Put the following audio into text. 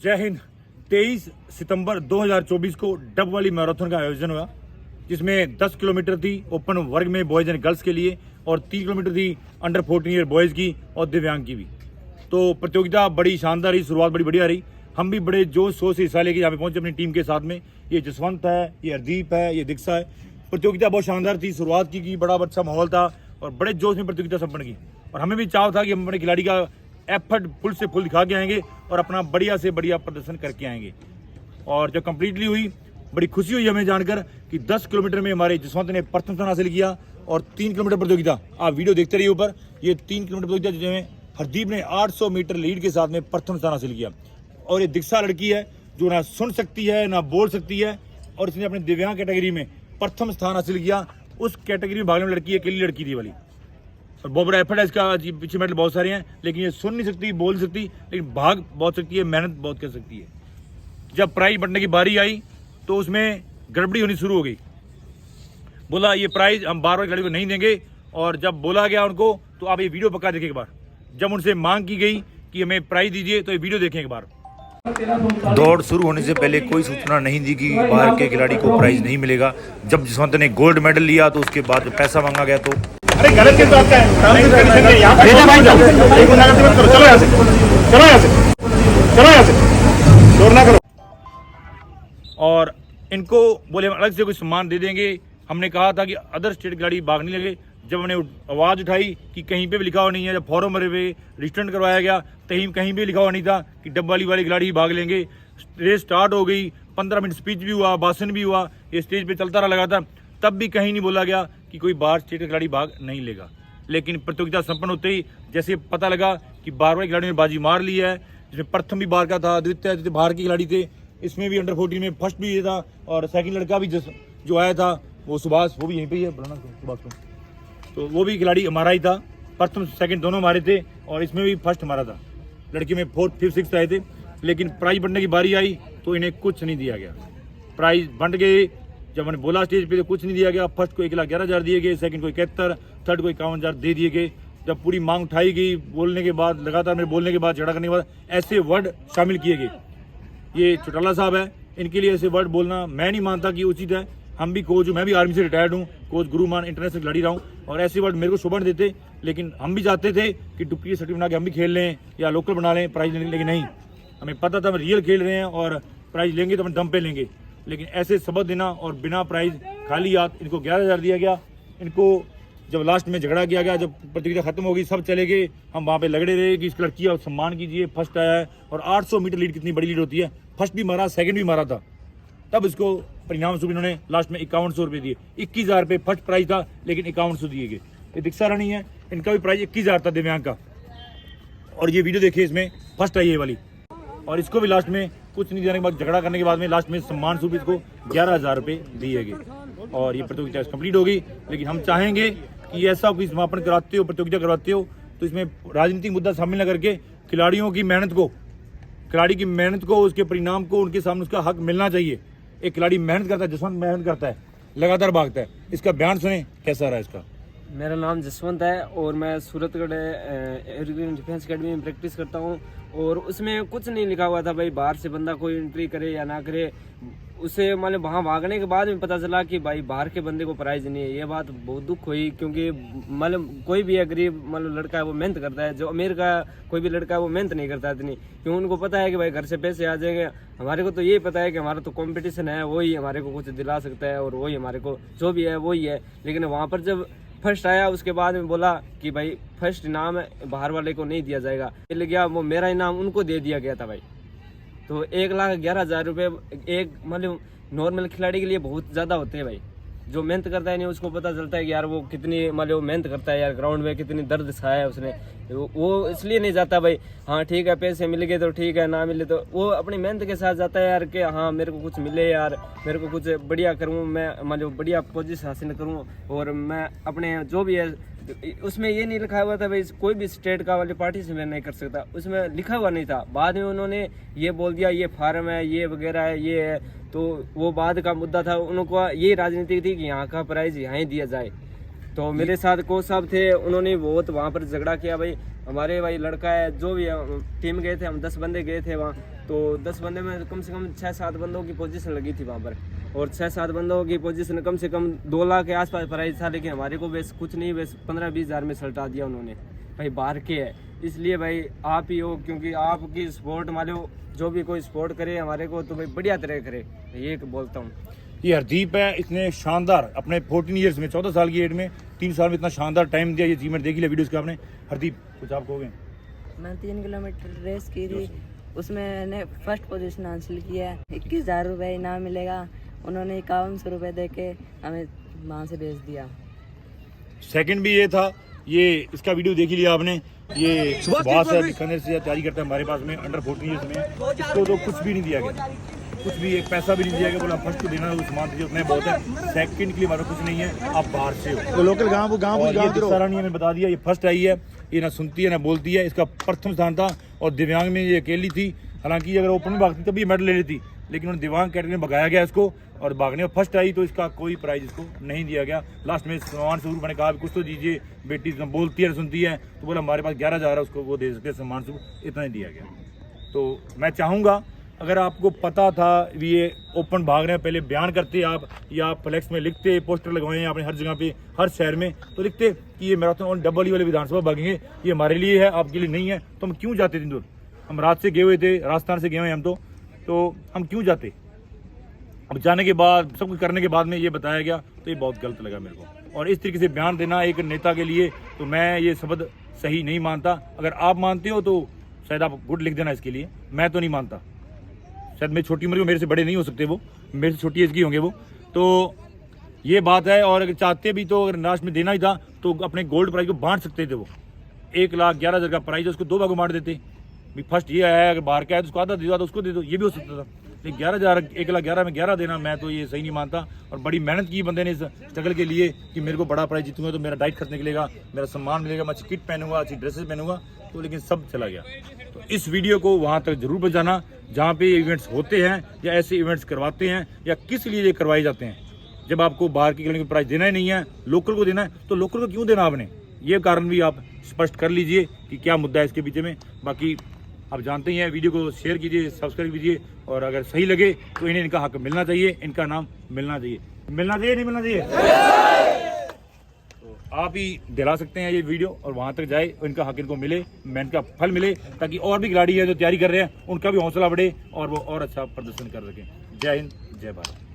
जय हिंद। 23 सितंबर 2024 को डब वाली मैराथन का आयोजन हुआ, जिसमें 10 किलोमीटर थी ओपन वर्ग में बॉयज एंड गर्ल्स के लिए और 3 किलोमीटर थी अंडर 14 ईयर बॉयज़ की और दिव्यांग की भी। तो प्रतियोगिता बड़ी शानदार रही, शुरुआत बड़ी बढ़िया रही। हम भी बड़े जोश शोर से हिस्सा लेके यहाँ पे पहुंचे अपनी टीम के साथ में। ये जसवंत है, ये हरदीप है, ये दीक्षा है। प्रतियोगिता बहुत शानदार थी, शुरुआत की बड़ा अच्छा माहौल था और बड़े जोश में प्रतियोगिता संपन्न की। और हमें भी चाव था कि हम अपने खिलाड़ी का एफर्ट फुल से फुल दिखा के आएंगे और अपना बढ़िया से बढ़िया प्रदर्शन करके आएंगे। और जब कंप्लीटली हुई, बड़ी खुशी हुई हमें जानकर कि 10 किलोमीटर में हमारे जसवंत ने प्रथम स्थान हासिल किया और 3 किलोमीटर प्रतियोगिता, आप वीडियो देखते रहिए ऊपर, ये 3 किलोमीटर प्रतियोगिता जिसमें हरदीप ने 800 मीटर लीड के साथ में प्रथम स्थान हासिल किया। और ये दीक्षा लड़की है जो ना सुन सकती है ना बोल सकती है और इसने अपने दिव्यांग कैटेगरी में प्रथम स्थान हासिल किया। उस कैटेगरी में भागने वाली लड़की अकेली लड़की थी वाली, और बहुत बड़ा एफर्ट है इसका। पीछे मेडल बहुत सारे हैं, लेकिन ये सुन नहीं सकती, बोल सकती, लेकिन भाग बहुत सकती है, मेहनत बहुत कर सकती है। जब प्राइज बंटने की बारी आई तो उसमें गड़बड़ी होनी शुरू हो गई। बोला ये प्राइज हम बार खिलाड़ी को नहीं देंगे, और जब बोला गया उनको तो आप ये वीडियो पक्का देखें एक बार। जब उनसे मांग की गई कि हमें प्राइज दीजिए तो ये वीडियो देखें एक बार। दौड़ शुरू होने से पहले कोई सूचना नहीं दी कि बाहर के खिलाड़ी को प्राइज नहीं मिलेगा। जब जसवंत ने गोल्ड मेडल लिया तो उसके बाद पैसा मांगा गया तो अरे गलत किस बात का है? चलो यहाँ से, चलो यहाँ से, चलो यहाँ से, शोर ना करो। और इनको बोले हम अलग से कोई सम्मान दे देंगे। हमने कहा था कि अदर स्टेट खिलाड़ी भाग नहीं लगे। जब हमने आवाज़ उठाई कि कहीं पे भी लिखा हुआ नहीं है, जब फॉर्म भरे हुए रजिस्टर करवाया गया कहीं भी लिखा हुआ नहीं था कि डब्बाली वाले खिलाड़ी भाग लेंगे। रेस स्टार्ट हो गई, 15 मिनट स्पीच भी हुआ, भाषण भी हुआ, ये स्टेज पे चलता रहा लगातार, तब भी कहीं नहीं बोला गया कि कोई बाहर स्टेट का खिलाड़ी भाग नहीं लेगा। लेकिन प्रतियोगिता संपन्न होते ही जैसे पता लगा कि बाहर वाले खिलाड़ियों ने बाजी मार ली है, जिसमें प्रथम भी बाहर का था, द्वितीय बाहर के खिलाड़ी थे, इसमें भी अंडर 14 में फर्स्ट भी ये था, और सेकंड लड़का भी जो आया था वो सुभाष, वो भी यहीं पे ही है, बुलाना सुभाष को, तो वो भी खिलाड़ी हमारा ही था। प्रथम सेकंड दोनों हमारे थे और इसमें भी फर्स्ट हमारा था। लड़के में 4th 5th 6th आए थे। लेकिन प्राइज बढ़ने की बारी आई तो इन्हें कुछ नहीं दिया गया। प्राइज बंट गए। जब मैंने बोला स्टेज पे तो कुछ नहीं दिया गया। फर्स्ट को 1,11,000 दिए गए, सेकंड को 71, थर्ड को 51,000 दे दिए गए। जब पूरी मांग उठाई गई, बोलने के बाद लगातार मेरे बोलने के बाद, झगड़ा करने के बाद ऐसे वर्ड शामिल किए गए। ये चौटाला साहब है, इनके लिए ऐसे वर्ड बोलना मैं नहीं मानता कि उचित है। हम भी कोच हूँ, मैं भी आर्मी से रिटायर्ड हूँ, कोच गुरुमान इंटरनेशनल खिलाड़ी रहा हूँ, और ऐसे वर्ड मेरे को शोभा नहीं देते। लेकिन हम भी चाहते थे कि डुप्लीकेट सर्टिफिकेट बना के हम भी खेल लें या लोकल बना लें प्राइज लेने, लेकिन नहीं, हमें पता था हम रियल खेल रहे हैं और प्राइज लेंगे तो हम दम पे लेंगे। लेकिन ऐसे सबक देना और बिना प्राइज खाली हाथ इनको 11,000 दिया गया। इनको जब लास्ट में झगड़ा किया गया, जब प्रतियोगिता खत्म हो गई, सब चले गए, हम वहाँ पे लगड़े रहे कि इस लड़की का सम्मान कीजिए, फर्स्ट आया है। और 800 मीटर लीड कितनी बड़ी लीड होती है, फर्स्ट भी मारा, सेकंड भी मारा था। तब इसको परिणाम स्वरूप इन्होंने लास्ट में 5100 रुपये दिए। 21,000 रुपये फर्स्ट प्राइज था, लेकिन 5100 दिए गए। ये दीक्षा रानी है, इनका भी प्राइज 21,000 था दिव्यांग का। और ये वीडियो देखिए, इसमें फर्स्ट आई है वाली। और इसको भी लास्ट में कुछ नहीं देने के बाद, झगड़ा करने के बाद में लास्ट में सम्मान स्वरूप इसको 11,000 रुपये दिए गए। और ये प्रतियोगिता कंप्लीट हो गई। लेकिन हम चाहेंगे कि ऐसा कोई समापन कराते हो, प्रतियोगिता करवाते हो, तो इसमें राजनीतिक मुद्दा शामिल न करके खिलाड़ियों की मेहनत को, खिलाड़ी की मेहनत को, उसके परिणाम को, उनके सामने उसका हक मिलना चाहिए। एक खिलाड़ी मेहनत करता है, जसवंत मेहनत करता है, लगातार भागता है। इसका बयान सुने कैसा रहा इसका। मेरा नाम जसवंत है और मैं सूरतगढ़ एयरग्रीन डिफेंस अकेडमी में प्रैक्टिस करता हूँ। और उसमें कुछ नहीं लिखा हुआ था भाई बाहर से बंदा कोई एंट्री करे या ना करे। उसे मतलब वहाँ भागने के बाद में पता चला कि भाई बाहर के बंदे को प्राइज नहीं है। ये बात बहुत दुख हुई, क्योंकि मतलब कोई भी गरीब मतलब लड़का है वो मेहनत करता है। जो अमीर का कोई भी लड़का है वो मेहनत नहीं करता इतनी, क्योंकि उनको पता है कि भाई घर से पैसे आ जाएंगे। हमारे को तो यही पता है कि हमारा तो कंपटीशन है, वही हमारे को कुछ दिला सकता है और वही हमारे को जो भी है वही है। लेकिन वहाँ पर जब फर्स्ट आया उसके बाद में बोला कि भाई फर्स्ट इनाम बाहर वाले को नहीं दिया जाएगा, मिल गया वो मेरा इनाम उनको दे दिया गया था भाई। तो 1,11,000 रुपये एक मतलब नॉर्मल खिलाड़ी के लिए बहुत ज़्यादा होते हैं भाई। जो मेहनत करता है नहीं उसको पता चलता है कि यार वो कितनी मतलब मेहनत करता है यार, ग्राउंड में कितनी दर्द सहा है उसने। वो इसलिए नहीं जाता भाई, हाँ ठीक है पैसे मिल गए तो ठीक है, ना मिले तो वो अपनी मेहनत के साथ जाता है यार कि हाँ मेरे को कुछ मिले यार, मेरे को कुछ बढ़िया करूँ, मैं मतलब बढ़िया पोजीशन हासिल करूँ और मैं अपने जो भी है। उसमें ये नहीं लिखा हुआ था भाई कोई भी स्टेट का वाली पार्टिसिपेट नहीं कर सकता, उसमें लिखा हुआ नहीं था। बाद में उन्होंने ये बोल दिया ये फार्म है, ये वगैरह है, ये है, तो वो बाद का मुद्दा था। उनको ये राजनीति थी कि यहाँ का प्राइज यहाँ ही दिया जाए। तो मेरे साथ कोच साहब थे, उन्होंने बहुत वहाँ पर झगड़ा किया भाई। हमारे भाई लड़का है जो भी है, टीम गए थे हम 10 बंदे गए थे वहाँ, तो 10 बंदे में कम से कम 6-7 बंदों की पोजीशन लगी थी वहाँ पर, और 6-7 बंदों की पोजीशन कम से कम 2 लाख के आसपास प्राइस था, लेकिन हमारे को बस कुछ नहीं, बस 15-20 हज़ार में सलटा दिया उन्होंने। भाई बाहर के है, इसलिए भाई आप ही हो, क्योंकि आपकी सपोर्ट वाले हो, जो भी कोई सपोर्ट करे हमारे को तो भाई बढ़िया तरह करे, ये बोलता हूँ। ये हरदीप है, इसने शानदार अपने 14 ईयर्स में 14 साल की एज में 3 साल में इतना शानदार टाइम दिया। ये अचीवमेंट देख लिया वीडियोस का आपने। हरदीप कुछ आप कहोगे? मैं 3 किलोमीटर रेस की थी, उसमें मैंने फर्स्ट पोजीशन हासिल किया है। 21,000 रुपये इनाम मिलेगा, उन्होंने 5100 रुपये दे के हमें वहाँ से भेज दिया। सेकंड भी ये था, ये इसका वीडियो देख ही लिया आपने। ये सुभाष है, बीकानेर से तैयारी करता है हमारे पास में, अंडर 14 ईयर्स में। इसको तो कुछ भी नहीं दिया गया, कुछ भी एक पैसा भी नहीं दिया गया। बोला फर्स्ट को देना है, वो सामान दीजिए, उतना बहुत है। सेकंड के लिए हमारा कुछ नहीं है, आप बाहर से हो। तो लोकल गाँव सराहनीय हमें बता दिया, ये फर्स्ट आई है, ये ना सुनती है ना बोलती है। इसका प्रथम स्थान था और दिव्यांग में ये अकेली थी। हालांकि अगर ओपन में भागती तभी मेडल ले लेती, लेकिन उन्हें दिव्यांग कैटेगरी में भगाया गया इसको, और भागने में फर्स्ट आई तो इसका कोई प्राइज इसको नहीं दिया गया। लास्ट में सम्मान स्वरूप मैंने कहा कुछ तो दीजिए, बेटी बोलती है सुनती है, तो बोला हमारे पास 11,000 है, उसको वो दे सकते हैं सम्मान स्वरूप, इतना ही दिया गया। तो मैं चाहूँगा अगर आपको पता था ये ओपन भाग रहे हैं, पहले बयान करते आप, या फ्लैक्स में लिखते, पोस्टर लगवाए हैं आपने हर जगह पे, हर शहर में, तो लिखते कि ये मैराथन डबल वाले विधानसभा भागेंगे, ये हमारे लिए है, आपके लिए नहीं है। तो हम क्यों जाते दिन दूर? हम रात से गए हुए थे, राजस्थान से गए हुए हम, तो हम क्यों जाते? अब जाने के बाद सब कुछ करने के बाद में ये बताया गया, तो ये बहुत गलत लगा मेरे को। और इस तरीके से बयान देना एक नेता के लिए, तो मैं ये शब्द सही नहीं मानता। अगर आप मानते हो तो शायद आप गुड लिख देना इसके लिए, मैं तो नहीं मानता। शायद मेरी छोटी उम्र में मेरे से बड़े नहीं हो सकते वो, मेरे से छोटी एज की होंगे वो, तो ये बात है। और अगर चाहते भी तो अगर लास्ट में देना ही था तो अपने गोल्ड प्राइज को बांट सकते थे। वो 1,11,000 का प्राइज है, उसको 2 भागों बांट देते भी। फर्स्ट ये है, अगर बाहर का है तो उसको आधा दे दो, तो उसको दे दो, ये भी हो सकता था। लेकिन 11,000 1,11,000 में 11 देना, मैं तो ये सही नहीं मानता। और बड़ी मेहनत की बंदे ने इस स्ट्रगल के लिए कि मेरे को बड़ा प्राइज जीतूंगा तो मेरा डाइट खर्च निकलेगा, मेरा सम्मान मिलेगा, मैं अच्छी किट पहनूंगा, अच्छी ड्रेसेस पहनूंगा, तो लेकिन सब चला गया। तो इस वीडियो को वहाँ तक जरूर पहुँचाना जहाँ पे इवेंट्स होते हैं या ऐसे इवेंट्स करवाते हैं, या किस लिए ये करवाए जाते हैं। जब आपको बाहर की खिलाड़ी को प्राइज देना ही नहीं है, लोकल को देना है, तो लोकल को क्यों देना आपने? ये कारण भी आप स्पष्ट कर लीजिए कि क्या मुद्दा है इसके पीछे में। बाकी आप जानते ही हैं, वीडियो को शेयर कीजिए, सब्सक्राइब कीजिए, और अगर सही लगे तो इन्हें इनका हक मिलना चाहिए, इनका नाम मिलना चाहिए। मिलना चाहिए नहीं मिलना चाहिए? तो आप ही दिला सकते हैं ये वीडियो, और वहां तक जाए, इनका हक इनको मिले, मेहनत का फल मिले, ताकि और भी खिलाड़ी है जो तैयारी कर रहे हैं उनका भी हौसला बढ़े और वो और अच्छा प्रदर्शन कर सकें। जय हिंद, जय भारत।